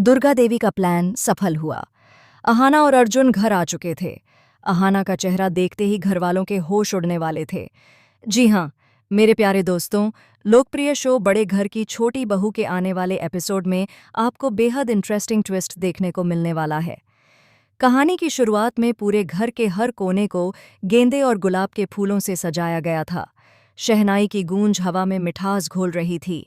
दुर्गा देवी का प्लान सफल हुआ। अहाना और अर्जुन घर आ चुके थे। अहाना का चेहरा देखते ही घरवालों के होश उड़ने वाले थे। जी हाँ, मेरे प्यारे दोस्तों, लोकप्रिय शो बड़े घर की छोटी बहू के आने वाले एपिसोड में आपको बेहद इंटरेस्टिंग ट्विस्ट देखने को मिलने वाला है। कहानी की शुरुआत में पूरे घर के हर कोने को गेंदे और गुलाब के फूलों से सजाया गया था। शहनाई की गूंज हवा में मिठास घोल रही थी।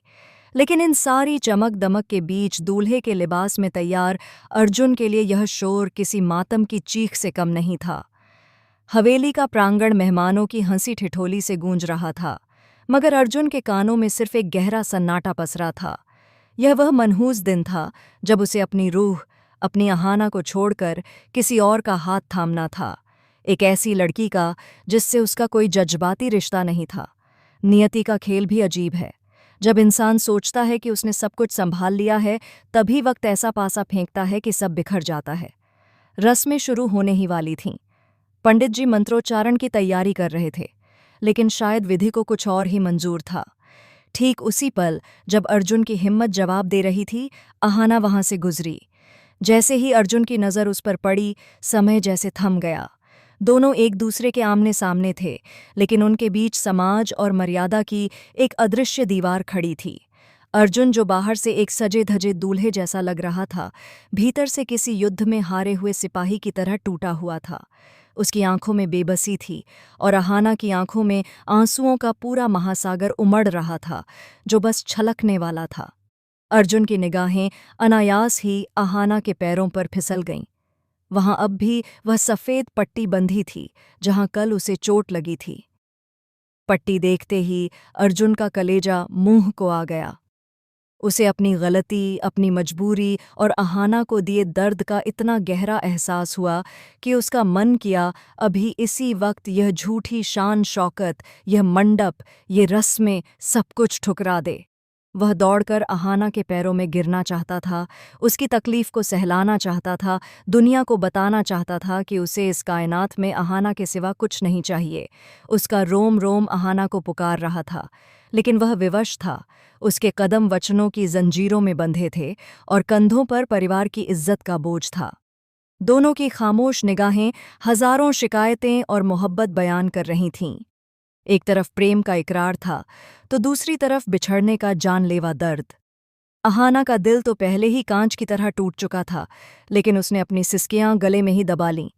लेकिन इन सारी चमक दमक के बीच दूल्हे के लिबास में तैयार अर्जुन के लिए यह शोर किसी मातम की चीख से कम नहीं था। हवेली का प्रांगण मेहमानों की हंसी ठिठोली से गूंज रहा था, मगर अर्जुन के कानों में सिर्फ एक गहरा सन्नाटा पसरा था। यह वह मनहूस दिन था जब उसे अपनी रूह, अपनी अहाना को छोड़कर किसी और का हाथ थामना था। एक ऐसी लड़की का जिससे उसका कोई जज्बाती रिश्ता नहीं था। नियति का खेल भी अजीब है। जब इंसान सोचता है कि उसने सब कुछ संभाल लिया है, तभी वक्त ऐसा पासा फेंकता है कि सब बिखर जाता है। रस्में शुरू होने ही वाली थीं। पंडित जी मंत्रोच्चारण की तैयारी कर रहे थे, लेकिन शायद विधि को कुछ और ही मंजूर था। ठीक उसी पल जब अर्जुन की हिम्मत जवाब दे रही थी, अहाना वहां से गुजरी। जैसे ही अर्जुन की नज़र उस पर पड़ी, समय जैसे थम गया। दोनों एक दूसरे के आमने सामने थे, लेकिन उनके बीच समाज और मर्यादा की एक अदृश्य दीवार खड़ी थी। अर्जुन, जो बाहर से एक सजे धजे दूल्हे जैसा लग रहा था, भीतर से किसी युद्ध में हारे हुए सिपाही की तरह टूटा हुआ था। उसकी आंखों में बेबसी थी और अहाना की आंखों में आंसुओं का पूरा महासागर उमड़ रहा था, जो बस छलकने वाला था। अर्जुन की निगाहें अनायास ही अहाना के पैरों पर फिसल गईं। वहां अब भी वह सफ़ेद पट्टी बंधी थी जहां कल उसे चोट लगी थी। पट्टी देखते ही अर्जुन का कलेजा मुंह को आ गया। उसे अपनी गलती, अपनी मजबूरी और अहाना को दिए दर्द का इतना गहरा एहसास हुआ कि उसका मन किया अभी इसी वक्त यह झूठी शान शौकत, यह मंडप, ये रस्में, सब कुछ ठुकरा दे। वह दौड़कर अहाना के पैरों में गिरना चाहता था, उसकी तकलीफ को सहलाना चाहता था, दुनिया को बताना चाहता था कि उसे इस कायनात में अहाना के सिवा कुछ नहीं चाहिए। उसका रोम रोम अहाना को पुकार रहा था, लेकिन वह विवश था। उसके कदम वचनों की जंजीरों में बंधे थे और कंधों पर परिवार की इज्जत का बोझ था। दोनों की खामोश निगाहें हजारों शिकायतें और मोहब्बत बयान कर रही थीं। एक तरफ प्रेम का इकरार था, तो दूसरी तरफ बिछड़ने का जानलेवा दर्द। अहाना का दिल तो पहले ही कांच की तरह टूट चुका था, लेकिन उसने अपनी सिसकियां गले में ही दबा लीं।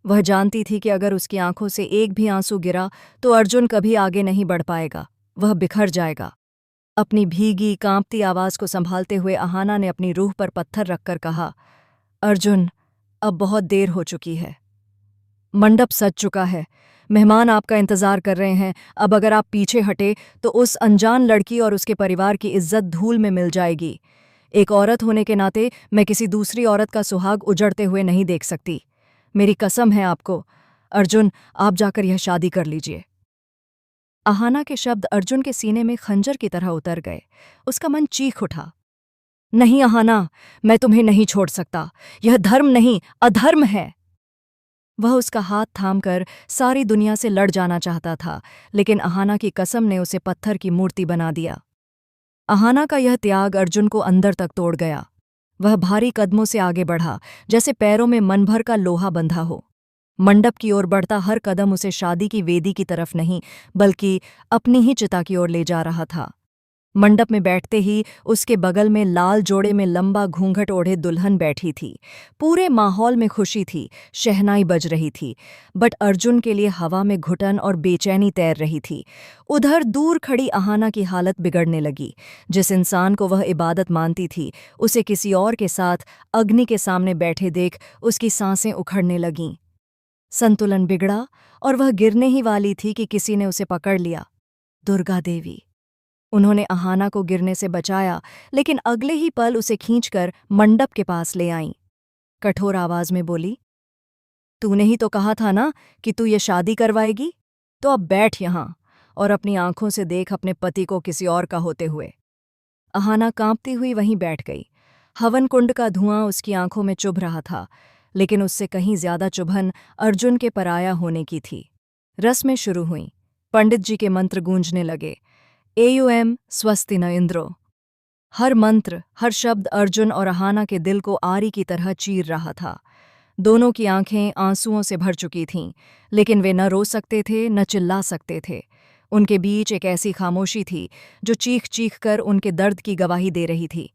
वह जानती थी कि अगर उसकी आंखों से एक भी आंसू गिरा तो अर्जुन कभी आगे नहीं बढ़ पाएगा, वह बिखर जाएगा। अपनी भीगी कांपती आवाज को संभालते हुए अहाना ने अपनी रूह पर पत्थर रखकर कहा, अर्जुन, अब बहुत देर हो चुकी है। मंडप सज चुका है, मेहमान आपका इंतजार कर रहे हैं। अब अगर आप पीछे हटे तो उस अनजान लड़की और उसके परिवार की इज्जत धूल में मिल जाएगी। एक औरत होने के नाते मैं किसी दूसरी औरत का सुहाग उजड़ते हुए नहीं देख सकती। मेरी कसम है आपको। अर्जुन, आप जाकर यह शादी कर लीजिए। अहाना के शब्द अर्जुन के सीने में खंजर की तरह उतर गए। उसका मन चीख उठा। नहीं अहाना, मैं तुम्हें नहीं छोड़ सकता। यह धर्म नहीं, अधर्म है। वह उसका हाथ थामकर सारी दुनिया से लड़ जाना चाहता था, लेकिन अहाना की कसम ने उसे पत्थर की मूर्ति बना दिया। अहाना का यह त्याग अर्जुन को अंदर तक तोड़ गया। वह भारी कदमों से आगे बढ़ा, जैसे पैरों में मन भर का लोहा बंधा हो। मंडप की ओर बढ़ता हर कदम उसे शादी की वेदी की तरफ नहीं, बल्कि अपनी ही चिता की ओर ले जा रहा था। मंडप में बैठते ही उसके बगल में लाल जोड़े में लंबा घूंघट ओढ़े दुल्हन बैठी थी। पूरे माहौल में खुशी थी, शहनाई बज रही थी, बट अर्जुन के लिए हवा में घुटन और बेचैनी तैर रही थी। उधर दूर खड़ी अहाना की हालत बिगड़ने लगी। जिस इंसान को वह इबादत मानती थी, उसे किसी और के साथ अग्नि के सामने बैठे देख उसकी सांसें उखड़ने लगीं। संतुलन बिगड़ा और वह गिरने ही वाली थी कि किसी ने उसे पकड़ लिया। दुर्गा देवी। उन्होंने अहाना को गिरने से बचाया, लेकिन अगले ही पल उसे खींचकर मंडप के पास ले आईं। कठोर आवाज में बोली, तूने ही तो कहा था ना कि तू ये शादी करवाएगी, तो अब बैठ यहां और अपनी आंखों से देख अपने पति को किसी और का होते हुए। अहाना कांपती हुई वहीं बैठ गई। हवन कुंड का धुआं उसकी आंखों में चुभ रहा था, लेकिन उससे कहीं ज्यादा चुभन अर्जुन के पराया होने की थी। रस्में शुरू हुईं। पंडित जी के मंत्र गूंजने लगे। एयुएम स्वस्ति न इंद्रो। हर मंत्र, हर शब्द अर्जुन और अहाना के दिल को आरी की तरह चीर रहा था। दोनों की आंखें आंसुओं से भर चुकी थीं, लेकिन वे न रो सकते थे न चिल्ला सकते थे। उनके बीच एक ऐसी खामोशी थी जो चीख चीख कर उनके दर्द की गवाही दे रही थी।